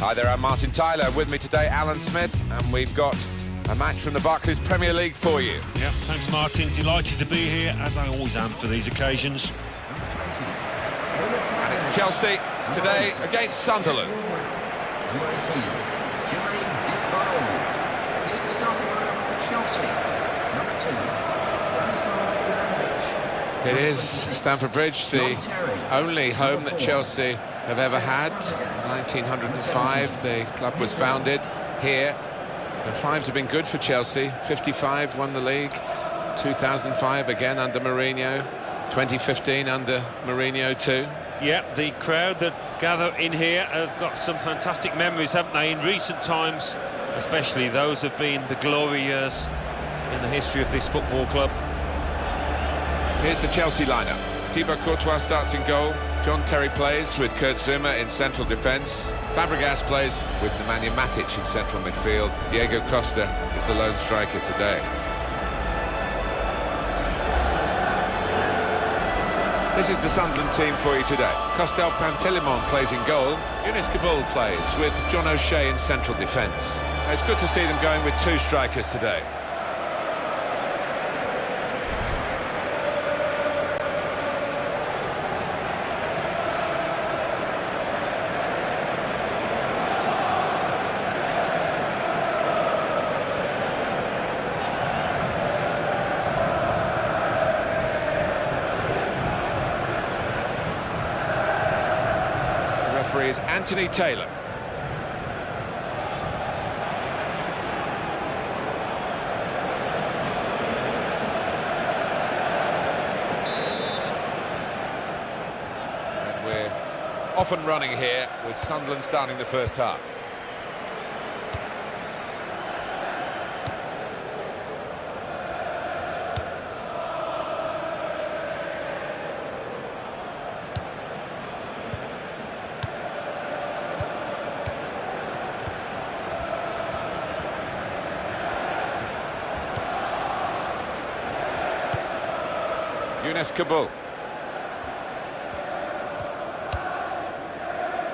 Hi there, I'm Martin Tyler. With me today, Alan Smith, and we've got a match from the Barclays Premier League for you. Yeah, thanks Martin. Delighted to be here, as I always am for these occasions. And it's Chelsea today against Sunderland. Number 18, Jerry Defoe. Here's the starting lineup for Chelsea. Number 2, It is Stamford Bridge, the only home that Chelsea have ever had. 1905, the club was founded here. And fives have been good for Chelsea. 55 won the league. 2005 again under Mourinho. 2015 under Mourinho too. Yeah, the crowd that gather in here have got some fantastic memories, haven't they, in recent times, especially those have been the glory years in the history of this football club. Here's the Chelsea lineup. Thibaut Courtois starts in goal. John Terry plays with Kurt Zouma in central defence. Fabregas plays with Nemanja Matic in central midfield. Diego Costa is the lone striker today. This is the Sunderland team for you today. Costel Pantelimon plays in goal. Younes Kaboul plays with John O'Shea in central defence. It's good to see them going with two strikers today. Is Anthony Taylor. And we're off and running here with Sunderland starting the first half. Younes Kaboul.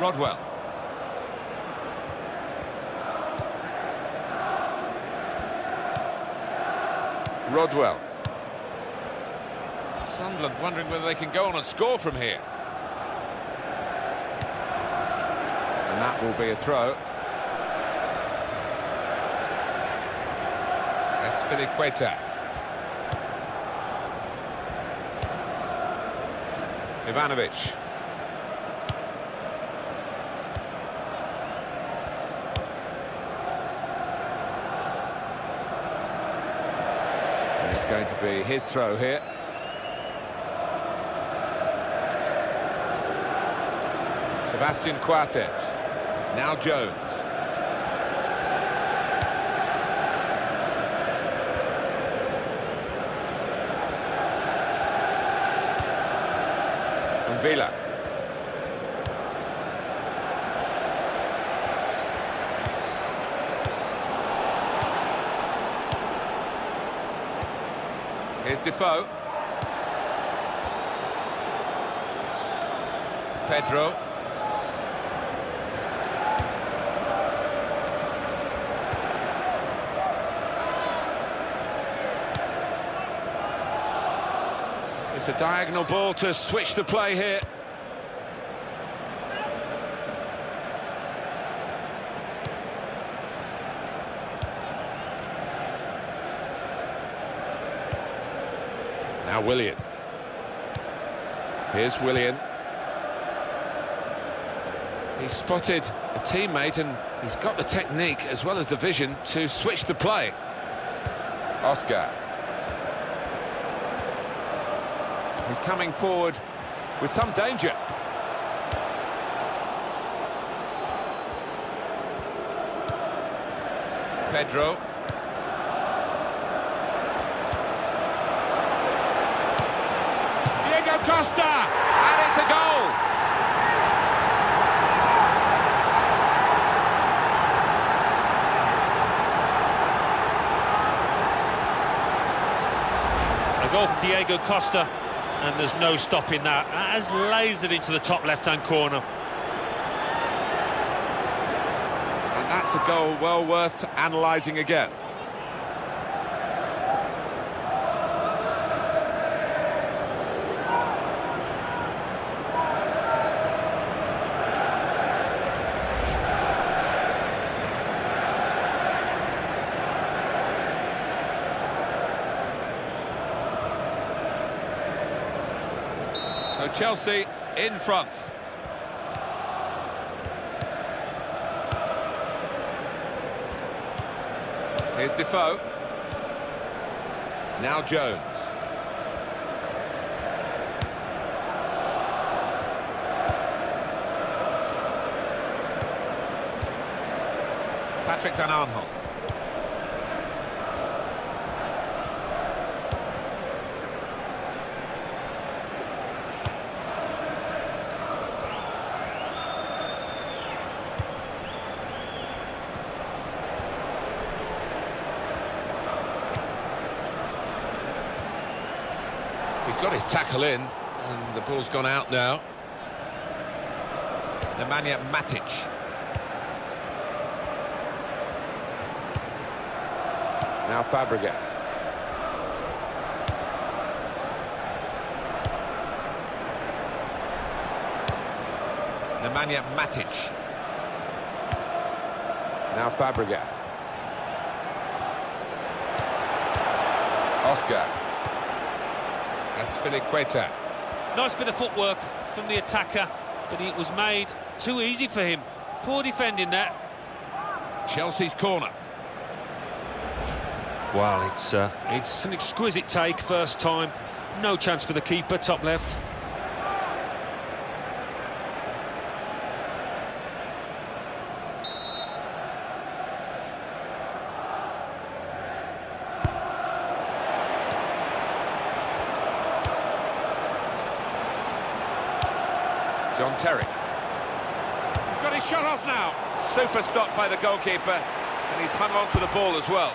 Rodwell. Rodwell. Sunderland wondering whether they can go on and score from here. And that will be a throw. That's Filiqueta. Ivanovic. And it's going to be his throw here. Sebastian Coates. Now Jones. Villa. Here's Defoe. Pedro. It's a diagonal ball to switch the play here. Now Willian. Here's Willian. He's spotted a teammate and he's got the technique as well as the vision to switch the play. Oscar. He's coming forward with some danger. Pedro. Diego Costa! And it's a goal! A goal from Diego Costa. And there's no stopping that. That has lasered into the top left-hand corner. That's a goal well worth analysing again. So Chelsea in front. Here's Defoe. Now Jones. Patrick Van Aanholt. He's got his tackle in, and the ball's gone out now. Nemanja Matic. Now Fabregas. Nemanja Matic. Now Fabregas. Oscar. That's Filiqueta. Nice bit of footwork from the attacker, but it was made too easy for him. Poor defending that. Chelsea's corner. Well, it's an exquisite take first time. No chance for the keeper, top left. John Terry. He's got his shot off now. Super stop by the goalkeeper, and he's hung on to the ball as well.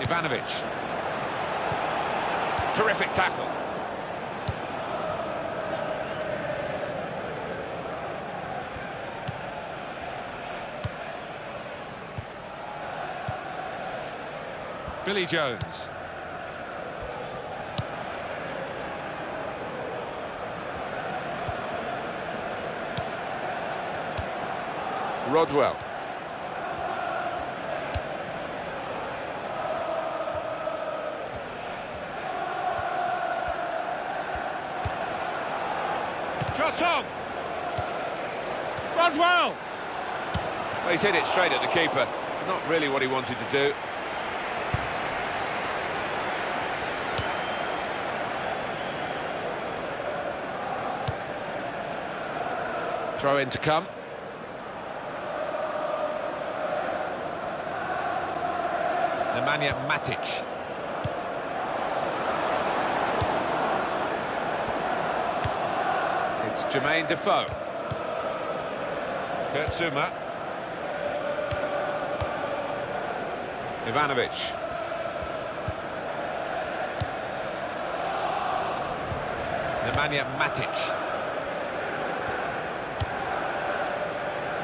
Ivanovic. Terrific tackle. Billy Jones. Rodwell. Shots on! Rodwell! Well, he's hit it straight at the keeper. Not really what he wanted to do. Throw in to come. Nemanja Matic. It's Jermaine Defoe. Kurt Zouma. Ivanovic. Nemanja Matic.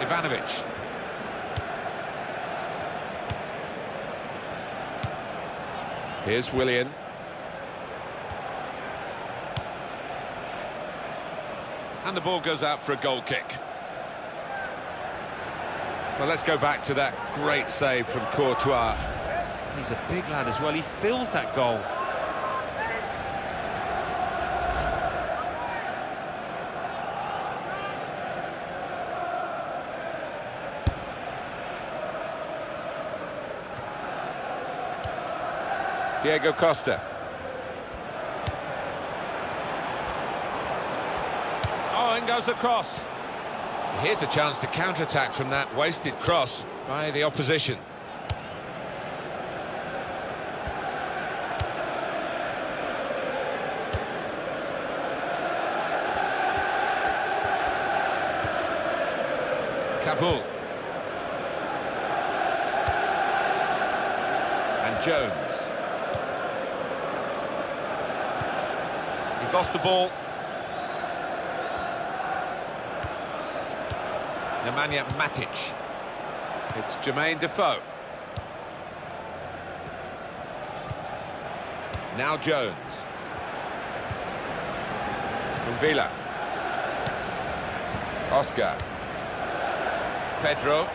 Ivanovic. Here's Willian. And the ball goes out for a goal kick. Well, let's go back to that great save from Courtois. He's a big lad as well, he fills that goal. Diego Costa. Oh, in goes the cross. Here's a chance to counter-attack from that wasted cross by the opposition. Kabul. And Jones. Lost the ball. Nemanja Matic. It's Jermaine Defoe. Now Jones. Villa. Oscar. Pedro.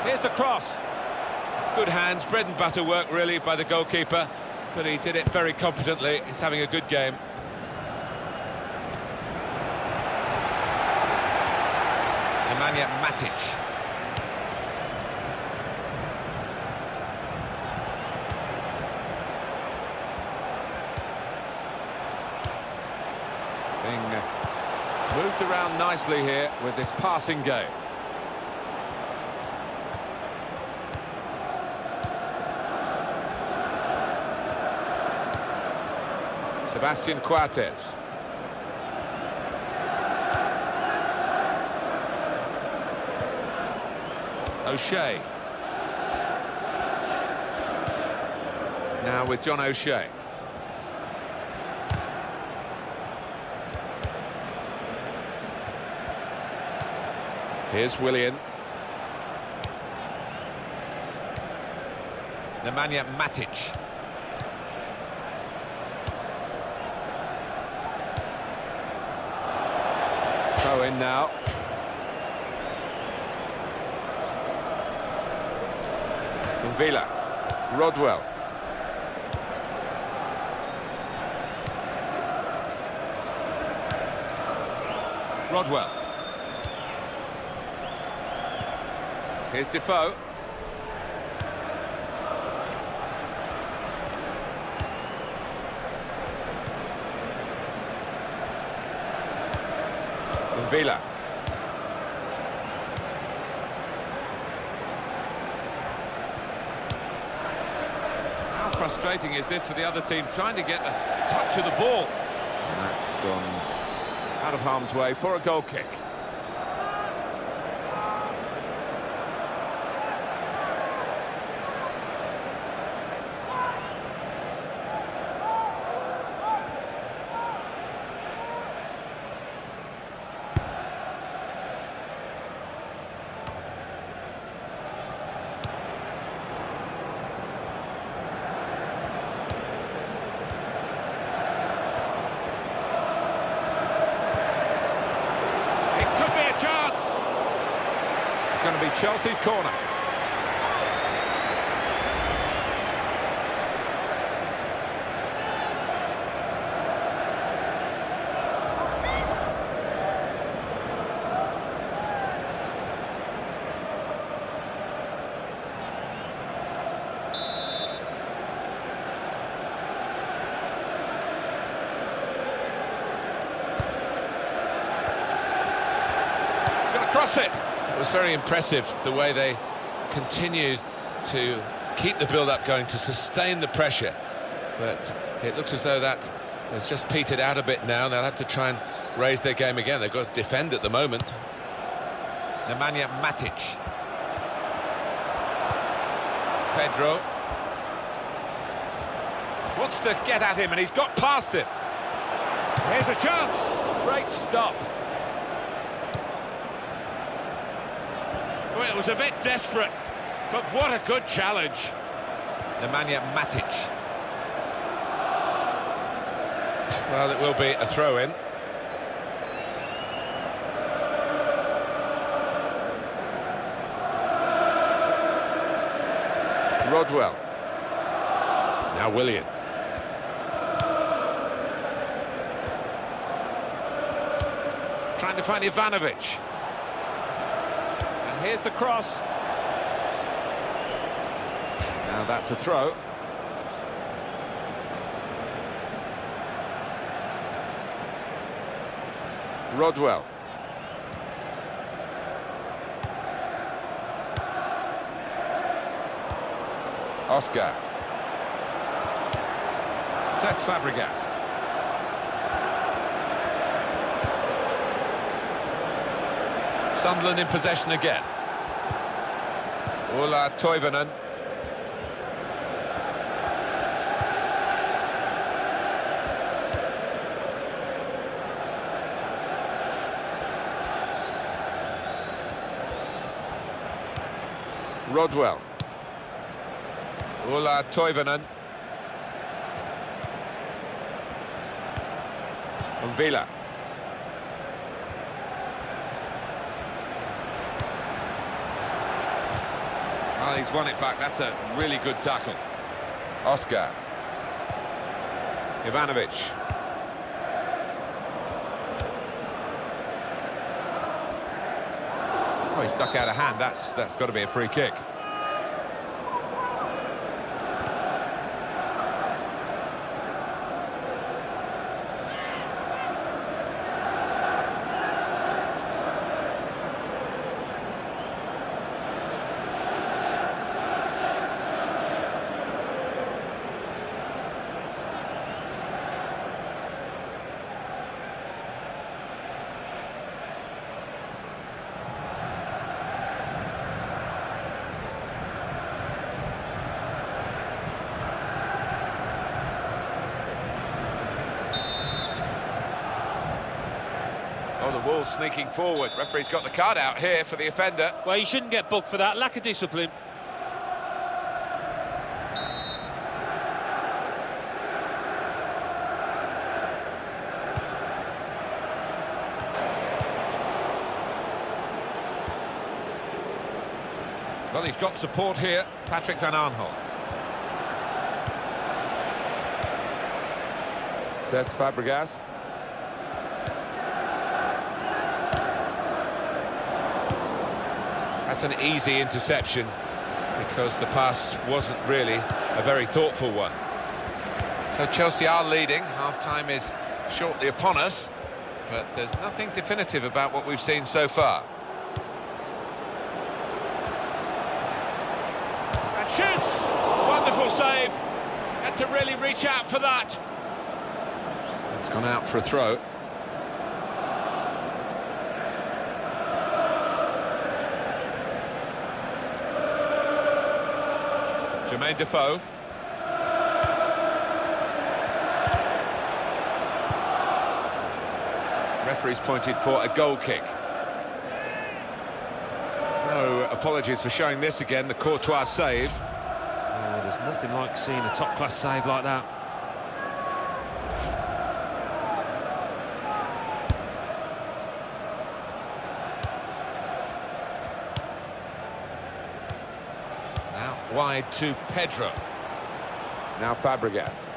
Here's the cross. Good hands, bread and butter work really by the goalkeeper, but he did it very competently. He's having a good game. Nemanja Matic. Being moved around nicely here with this passing game. Sebastian Coates. O'Shea. Now with John O'Shea. Here's Willian. Nemanja Matic. Throw in now. Villa. Rodwell. Rodwell. Here's Defoe. Villa. How frustrating is this for the other team, trying to get a touch of the ball? And that's gone out of harm's way for a goal kick. It's going to be Chelsea's corner. Going to cross it. It was very impressive the way they continued to keep the build-up going, to sustain the pressure. But it looks as though that has just petered out a bit now. They'll have to try and raise their game again. They've got to defend at the moment. Nemanja Matic. Pedro. Wants to get at him, and he's got past him. Here's a chance. Great stop. Well, it was a bit desperate, but what a good challenge. Nemanja Matic. Well, it will be a throw-in. Rodwell. Now Willian. Trying to find Ivanovic. And here's the cross. Now that's a throw. Rodwell. Oscar. Cesc Fabregas. Sunderland in possession again. Ola Toivonen. Rodwell. Ulla Toivonen. From Villa. Well, he's won it back. That's a really good tackle. Oscar. Ivanovic. Oh, he stuck out a hand. That's got to be a free kick. Oh, the Wolves sneaking forward. Referee's got the card out here for the offender. Well, you shouldn't get booked for that. Lack of discipline. Well, he's got support here. Patrick van Aanholt. Says Fabregas. That's an easy interception because the pass wasn't really a very thoughtful one. So Chelsea are leading. Half-time is shortly upon us, but there's nothing definitive about what we've seen so far. And shoots! Wonderful save. Had to really reach out for that. It's gone out for a throw. Jermaine Defoe. Referee's pointed for a goal kick. No apologies for showing this again, the Courtois save. Oh, there's nothing like seeing a top-class save like that. Wide to Pedro. Now Fabregas.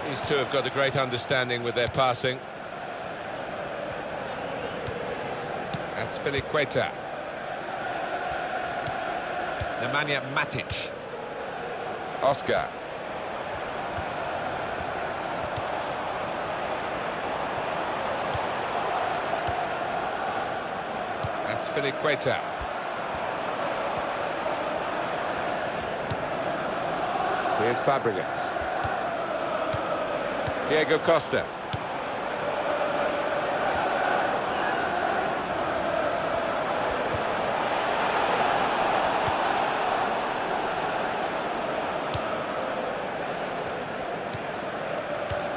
These two have got a great understanding with their passing. That's Filiqueta. Nemanja Matic. Oscar. That's Filiqueta. Here's Fabregas. Diego Costa.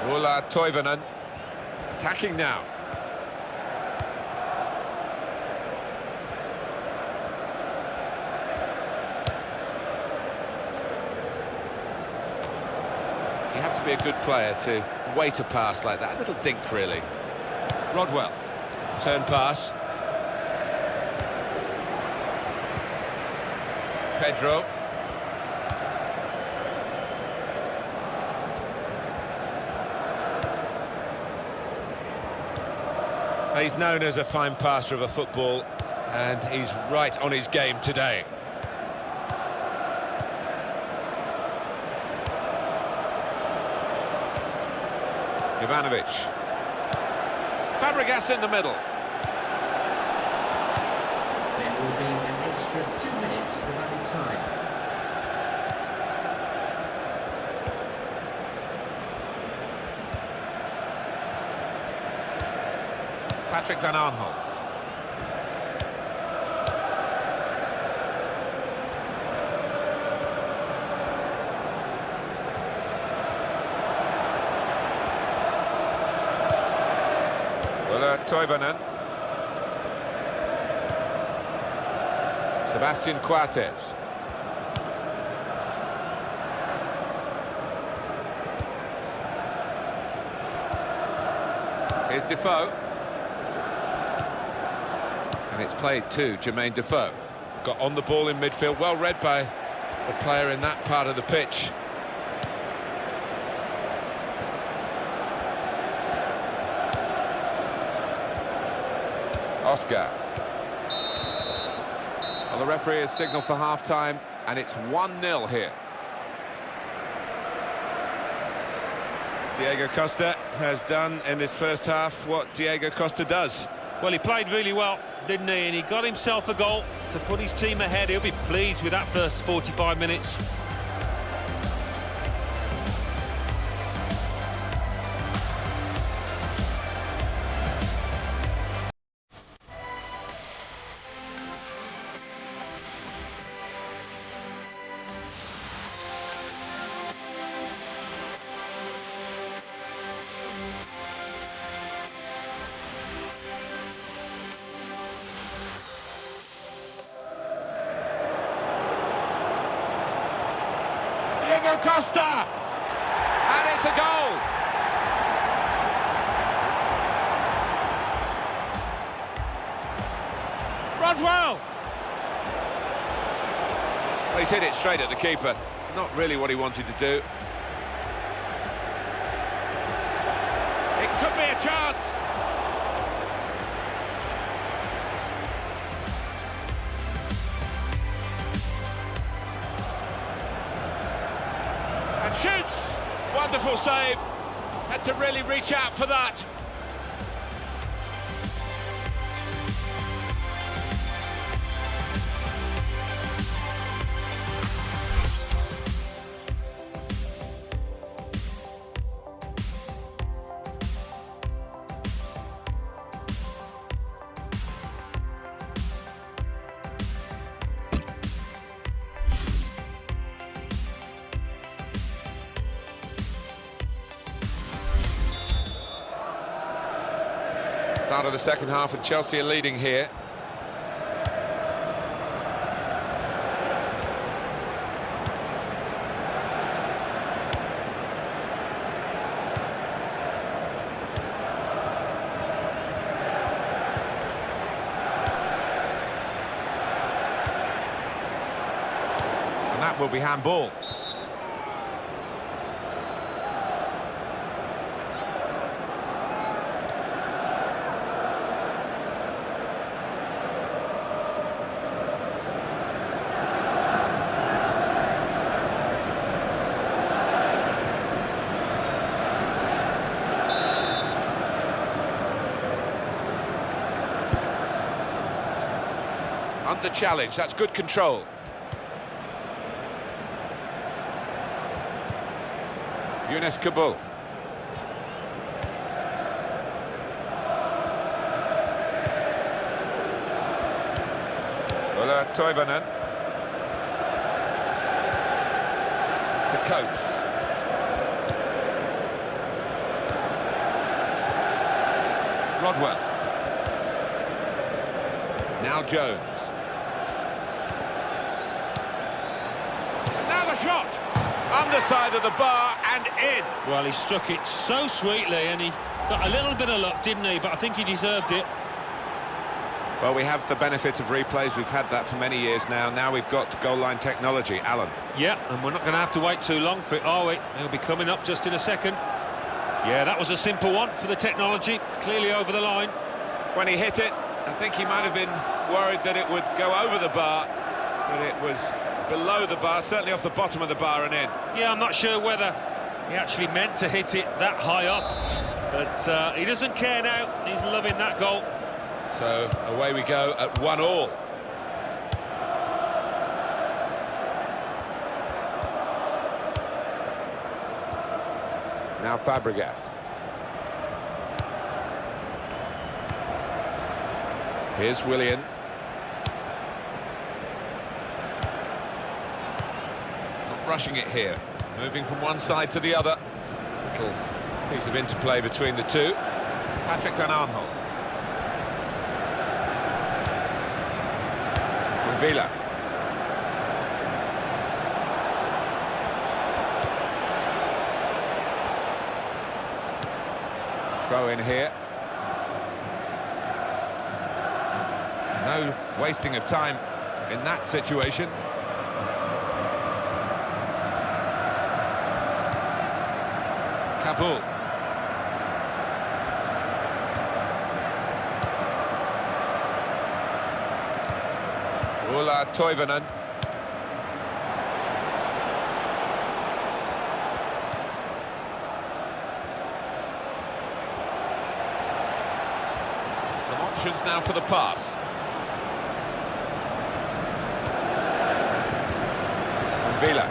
Ulla Toivonen. Attacking now. You have to be a good player to wait a pass like that. A little dink, really. Rodwell. Turn pass. Pedro. He's known as a fine passer of a football, and he's right on his game today. Ivanovic. Fabregas in the middle. There will be an extra 2 minutes of added time. Patrick van Aanholt. Toivonen. Sebastian Coates. Here's Defoe. And it's played to Jermaine Defoe. Got on the ball in midfield, well read by the player in that part of the pitch. Oscar. Well, the referee has signalled for half-time, and it's 1-0 here. Diego Costa has done in this first half what Diego Costa does. Well, he played really well, didn't he? And he got himself a goal to put his team ahead. He'll be pleased with that first 45 minutes. Diego Costa! And it's a goal! Rodwell! Well, he's hit it straight at the keeper. Not really what he wanted to do. It could be a chance! And shoots! Wonderful save. Had to really reach out for that. Start of the second half, and Chelsea are leading here. And that will be handball. Under challenge, that's good control. Younes Kabul. Ola Toivonen. To Coates. Rodwell. Now Jones. Shot! Underside of the bar and in. Well, he struck it so sweetly, and he got a little bit of luck, didn't he? But I think he deserved it. Well, we have the benefit of replays. We've had that for many years now. Now we've got goal line technology. Alan. Yeah, and we're not going to have to wait too long for it, are we? He'll be coming up just in a second. Yeah, that was a simple one for the technology. Clearly over the line. When he hit it, I think he might have been worried that it would go over the bar, but it was below the bar, certainly off the bottom of the bar and in. Yeah, I'm not sure whether he actually meant to hit it that high up, but he doesn't care now. He's loving that goal. So away we go at 1-1. Now Fabregas. Here's Willian. Rushing it here, moving from one side to the other. Little piece of interplay between the two. Patrick Van Aanholt. Villa. Throw in here. No wasting of time in that situation. Kabul. Ulla Toivonen. Some options now for the pass. Villa.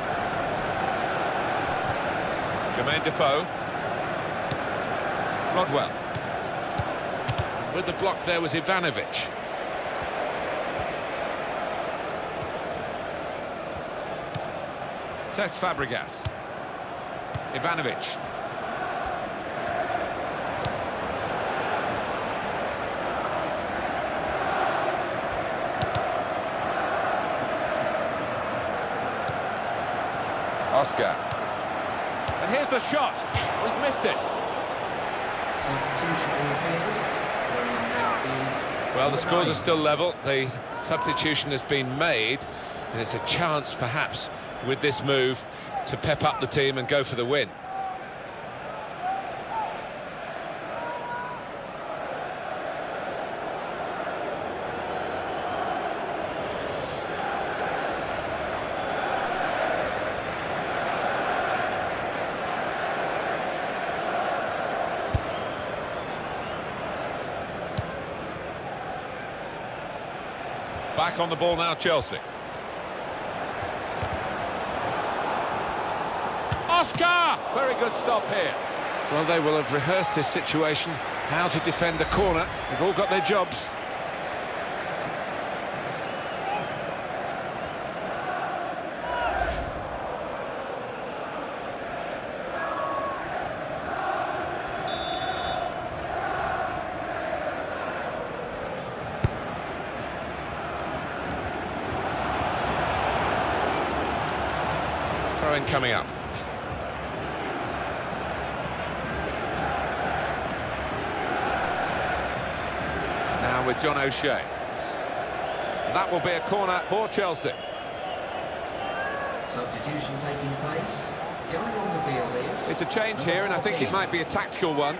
Jermaine Defoe. Rodwell. With the block there was Ivanovic. Cesc Fabregas. Ivanovic. Oscar. And here's the shot. Oh, he's missed it. Well, the scores are still level. The substitution has been made. And it's a chance, perhaps, with this move, to pep up the team and go for the win. Back on the ball now, Chelsea. Oscar! Very good stop here. Well, they will have rehearsed this situation, how to defend a corner. They've all got their jobs. Throw-in coming up. Now with John O'Shea. That will be a corner for Chelsea. Substitution taking place. Going on the field is... It's a change here, and I think it might be a tactical one.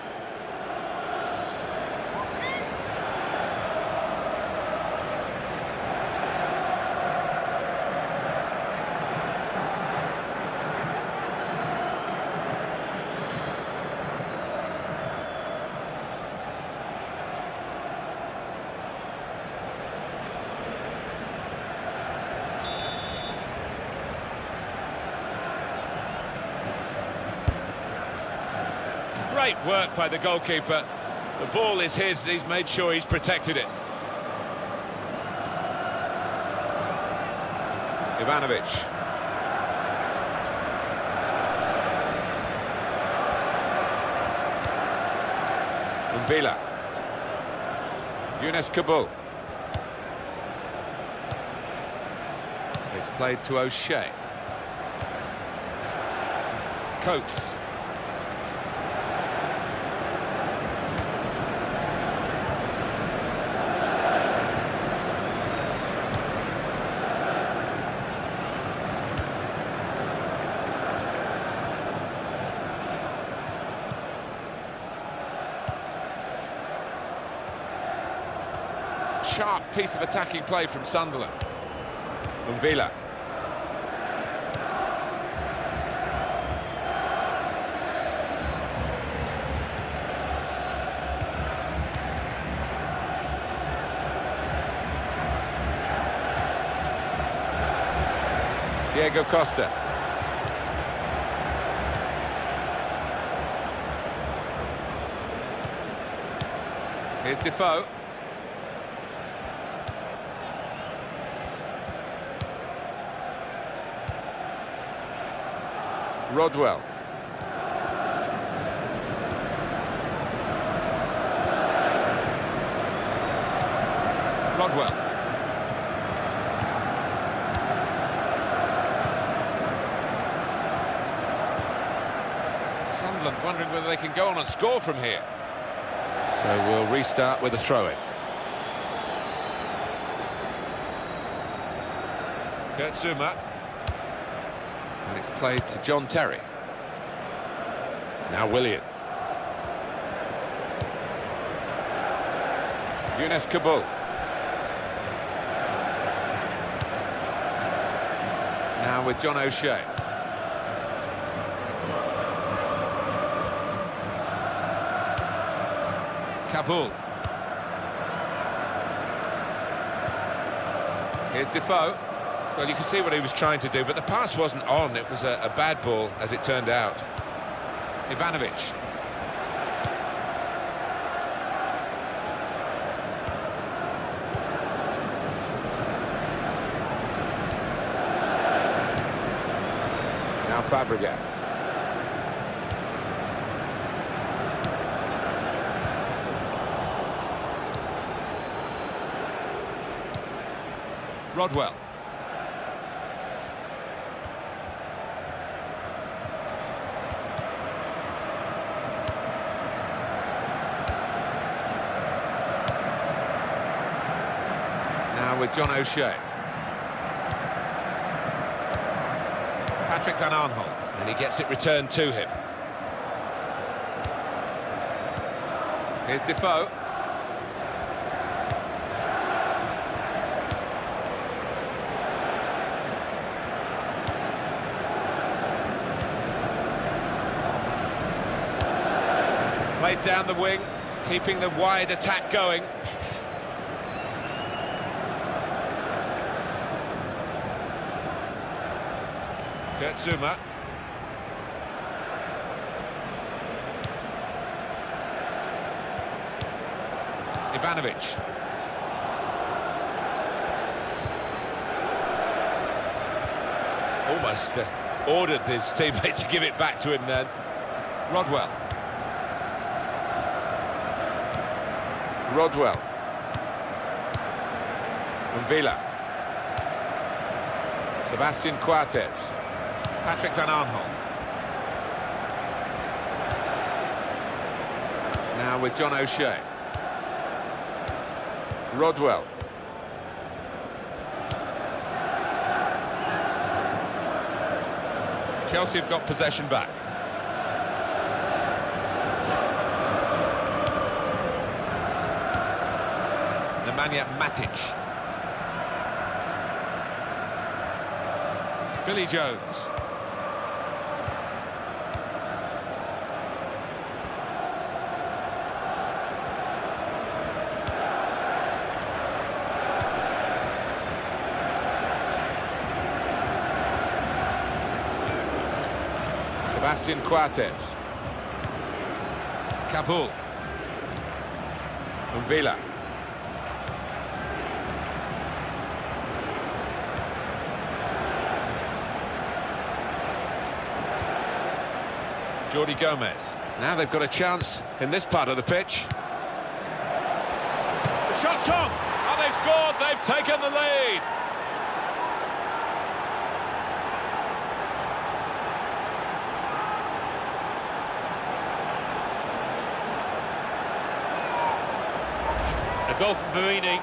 Great work by the goalkeeper. The ball is his, and he's made sure he's protected it. Ivanovic. Villa. Younes Kabul. It's played to O'Shea. Coates. Sharp piece of attacking play from Sunderland. Villa. Diego Costa. Here's Defoe. Rodwell. Rodwell. Sunderland wondering whether they can go on and score from here. So we'll restart with a throw-in. Kurt Zouma. And it's played to John Terry. Now Willian. Younes Kabul. Now with John O'Shea. Kabul. Here's Defoe. Well, you can see what he was trying to do, but the pass wasn't on. It was a bad ball, as it turned out. Ivanovic. Now Fabregas. Rodwell. Now with John O'Shea. Patrick Van Aanholt. And he gets it returned to him. Here's Defoe. Played down the wing, keeping the wide attack going. Kurt Zouma. Ivanovic. Almost ordered his teammate to give it back to him then. Rodwell. Rodwell. Villa. Sebastian Coates. Patrick Van Aanholt. Now with John O'Shea. Rodwell. Chelsea have got possession back. Nemanja Matic. Billy Jones. Sebastian Coates. Kabul. Villa. Jordi Gomez. Now they've got a chance in this part of the pitch. The shot's on! And they've scored, they've taken the lead! A goal from Barini,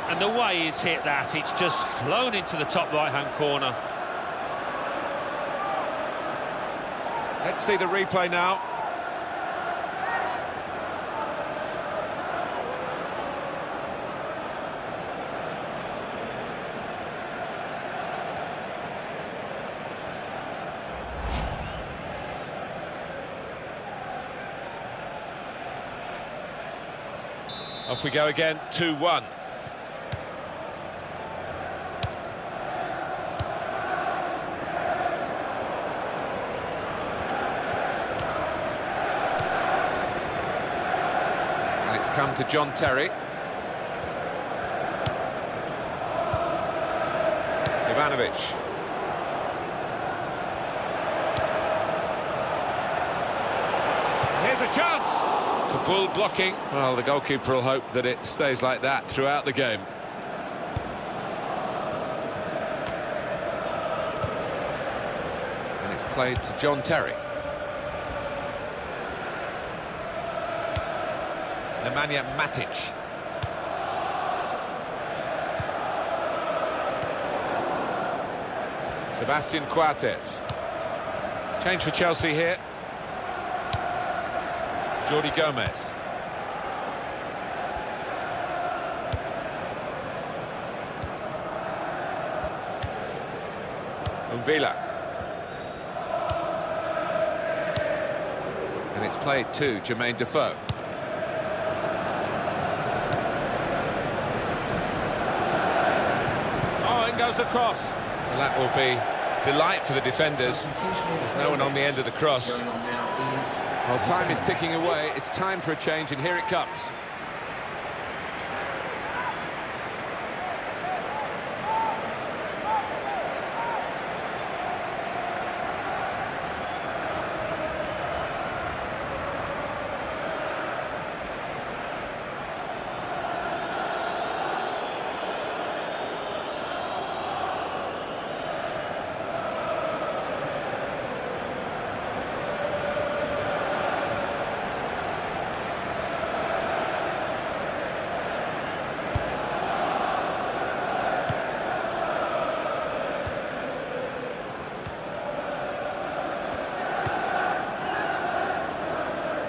and the way he's hit that, it's just flown into the top right-hand corner. Let's see the replay now. Off we go again, 2-1. Come to John Terry. Ivanovic. Here's a chance! Kabul blocking. Well, the goalkeeper will hope that it stays like that throughout the game. And it's played to John Terry. Nemanja Matic. Sebastian Coates. Change for Chelsea here. Jordi Gomez. Villa. And it's played to Jermaine Defoe. Oh, in goes the cross. Well, that will be delight for the defenders. There's no one on the end of the cross. Well, time is ticking away. It's time for a change, and here it comes.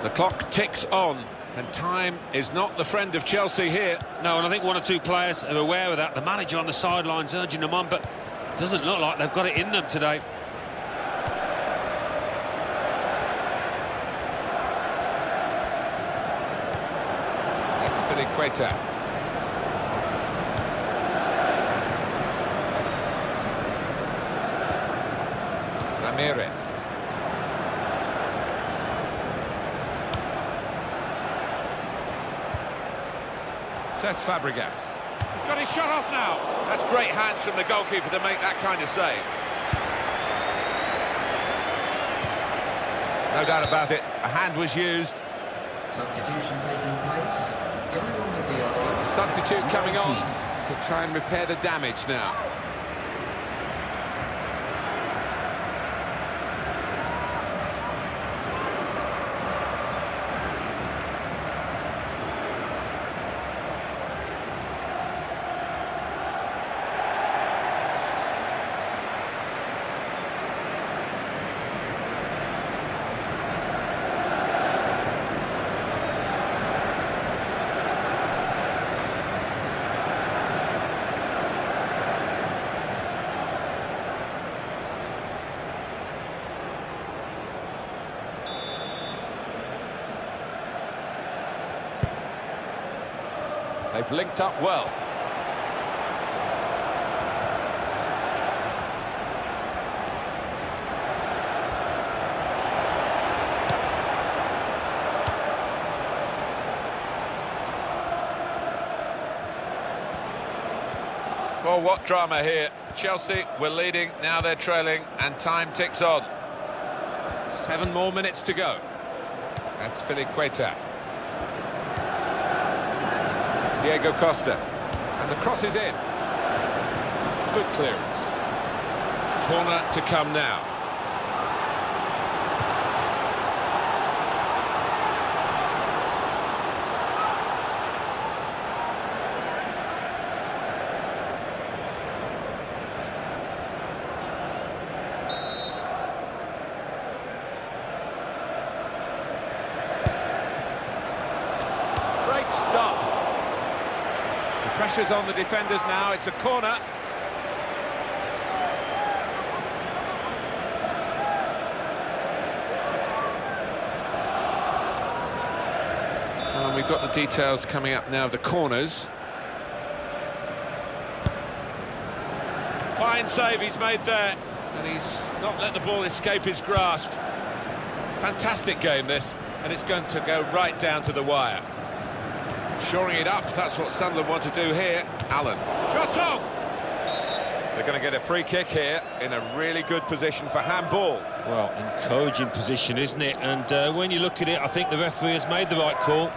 The clock ticks on, and time is not the friend of Chelsea here. No, and I think one or two players are aware of that. The manager on the sidelines urging them on, but it doesn't look like they've got it in them today. Queta. Ramirez. Cesc Fabregas. He's got his shot off now. That's great hands from the goalkeeper to make that kind of save. No doubt about it, a hand was used. Substitution taking place. Everyone will be on A substitute coming on to try and repair the damage now. They've linked up well. Well, what drama here. Chelsea were leading, now they're trailing, and time ticks on. 7 more minutes to go. That's Queta. Diego Costa, and the cross is in. Good clearance. Corner to come now. Great stop. Pressure's on the defenders now, it's a corner. And we've got the details coming up now of the corners. Fine save he's made there, and he's not let the ball escape his grasp. Fantastic game this, and it's going to go right down to the wire. Shoring it up, that's what Sunderland want to do here. Allen. Shot on! They're going to get a free kick here in a really good position for handball. Well, encouraging position, isn't it? And when you look at it, I think the referee has made the right call.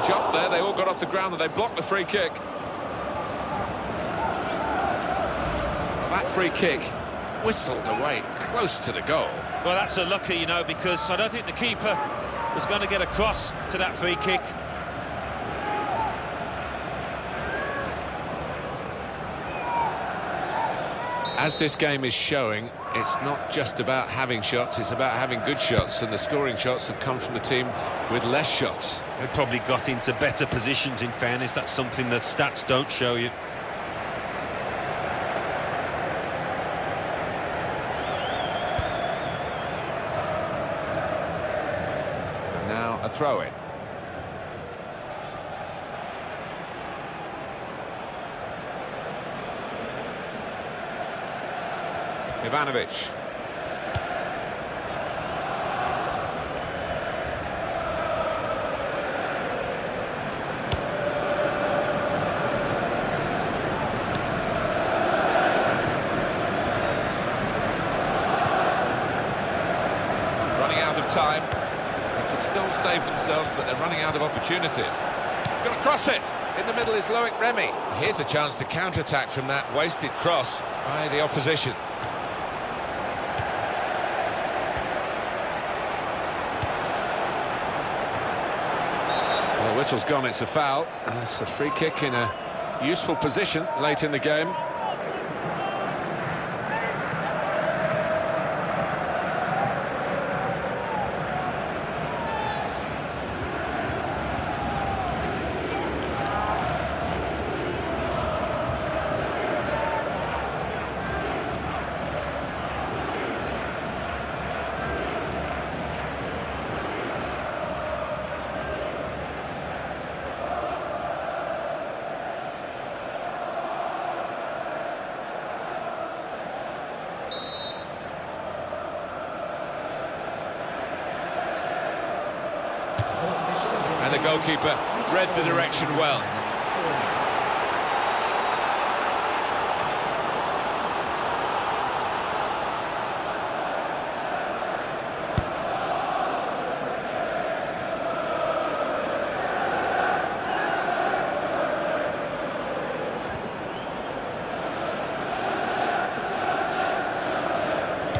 Jumped there, they all got off the ground and they blocked the free kick. That free kick whistled away close to the goal. Well, that's unlucky, you know, because I don't think the keeper was going to get across to that free kick. As this game is showing, it's not just about having shots, it's about having good shots, and the scoring shots have come from the team with less shots. They probably got into better positions, in fairness. That's something the stats don't show you. And now a throw-in. Ivanovic. Running out of time. They could still save themselves, but they're running out of opportunities. Got to cross it. In the middle is Loic Remy. Here's a chance to counter-attack from that wasted cross by the opposition. The whistle's gone, it's a foul. It's a free kick in a useful position late in the game. And the goalkeeper read the direction well.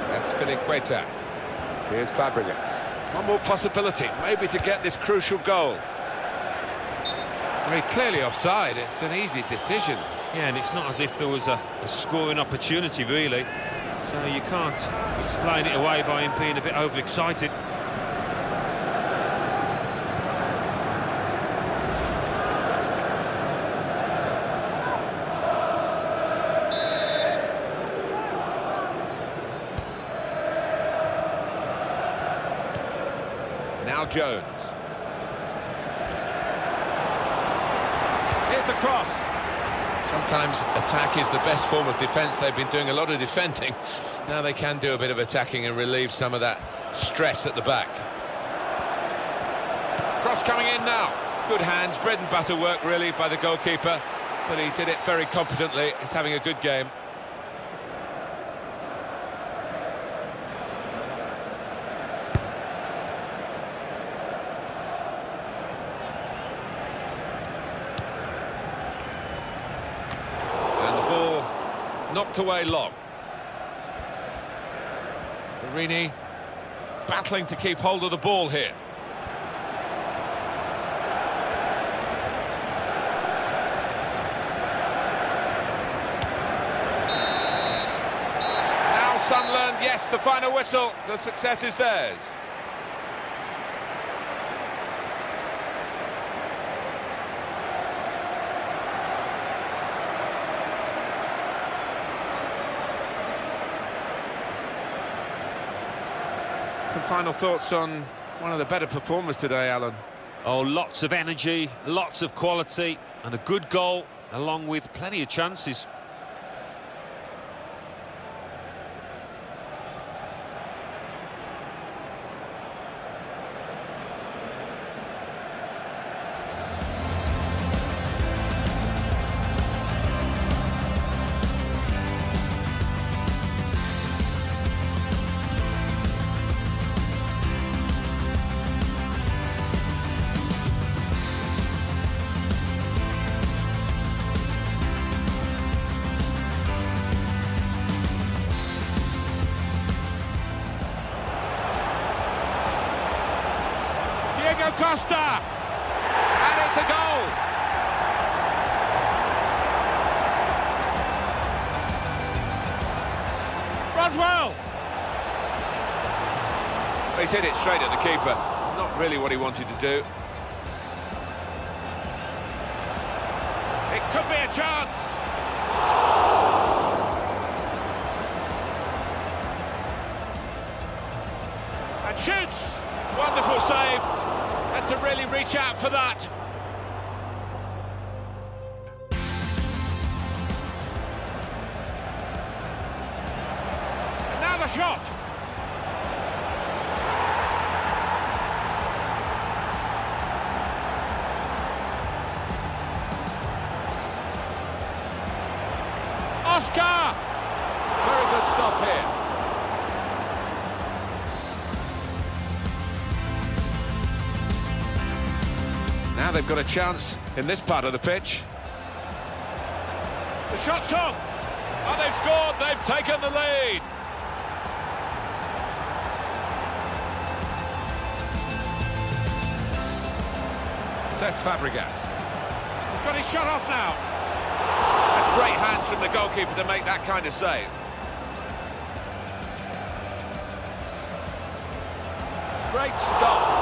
That's Piliqueta. Here's Fabregas. One more possibility, maybe to get this crucial goal. Very clearly offside, it's an easy decision. Yeah, and it's not as if there was a scoring opportunity, really. So you can't explain it away by him being a bit overexcited. Now Jones. Here's the cross. Sometimes attack is the best form of defence. They've been doing a lot of defending. Now they can do a bit of attacking and relieve some of that stress at the back. Cross coming in now. Good hands, bread and butter work really by the goalkeeper, but he did it very competently. He's having a good game. Knocked away long. Barini battling to keep hold of the ball here. Now Sunderland, yes, the final whistle. The success is theirs. Some final thoughts on one of the better performers today, Alan. Oh, lots of energy, lots of quality, and a good goal, along with plenty of chances. Diego Costa! And it's a goal! Rodwell! He's hit it straight at the keeper. Not really what he wanted to do. It could be a chance! And shoots! Wonderful save. Had to really reach out for that. And now the shot. Oscar! Very good stop here. Now they've got a chance in this part of the pitch. The shot's on! And they've scored, they've taken the lead! Cesc Fabregas. He's got his shot off now. That's great hands from the goalkeeper to make that kind of save. Great stop.